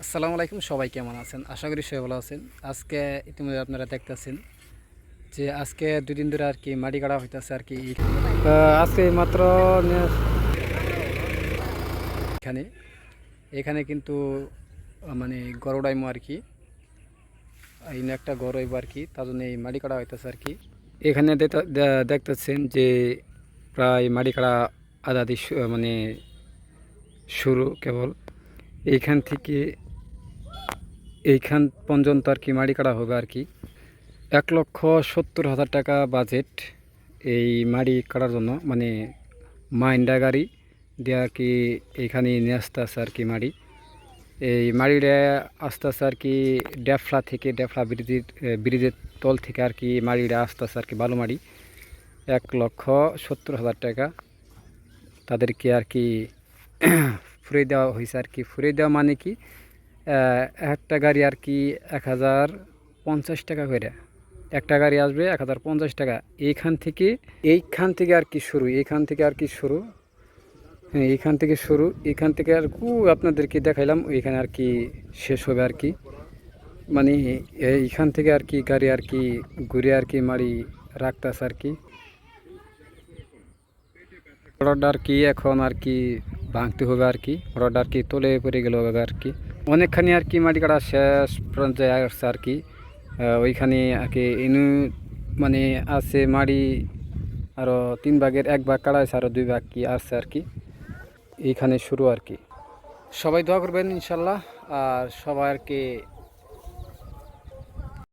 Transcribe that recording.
আসসালামু আলাইকুম, সবাই কেমন আছেন? আশা করি সবাই ভালো আছেন। আজকে ইতিমধ্যে আপনারা দেখতেছেন যে আজকে 2 দিন ধরে আর কি মাটি কাটা হইতেছে আর কি। আজকে মাত্র এখানে এখানে কিন্তু মানে গরুডাইমো আর কি, এই একটা গরু আর কি, তার জন্য এই মাটি কাটা হইতেছে আর কি। এখানে দেখতেছেন যে প্রায় মাটি কাটা আধা আধি মানে শুরু কেবল এইখান থেকে এইখান পর্যন্ত আর কি মাটি কাটা হবে আর কি। 1,70,000 টাকা বাজেট এই মাটি কাটার জন্য, মানে মাইন্ডা গাড়ি দিয়ে আর কি এইখানে নিয়ে আসতে আছে আর কি মাটি। এই মাটিটা আস্তে আস্তে আর কি ডেফলা ব্রিজের তল থেকে আর কি মাটিটা আস্তে আস্তে আর কি বালু মাটি। 1,70,000 টাকা তাদেরকে আর কি ফুরে দেওয়া হয়েছে আর কি। ফুরে দেওয়া মানে কি, একটা গাড়ি আর কি 1,050 টাকা করে, একটা গাড়ি আসবে 1,050 টাকা। এইখান থেকে আর কি শুরু, হ্যাঁ এইখান থেকে আর কি আপনাদেরকে দেখাইলাম, ওইখানে আর কি শেষ হবে আর কি। মানে এইখান থেকে আর কি গাড়ি আর কি ঘুরে আর কি মাড়ি রাখতেছে আর কি। রড আর কি এখন আর কি ভাঙতে হবে আর কি, রড আর কি তলে পড়ে গেল আর কি। অনেকখানি আর কি মাটি কাটা শেষ পর্যায়ে আসছে আর কি। ওইখানে আর কি ইনু মানে আছে মাটি, আরও 3 ভাগের 1 ভাগ কাটা আছে, আরও 2 ভাগ কি আছে আর কি। এইখানে শুরু আর কি। সবাই দোয়া করবেন ইনশাল্লাহ। আর সবাই আর কি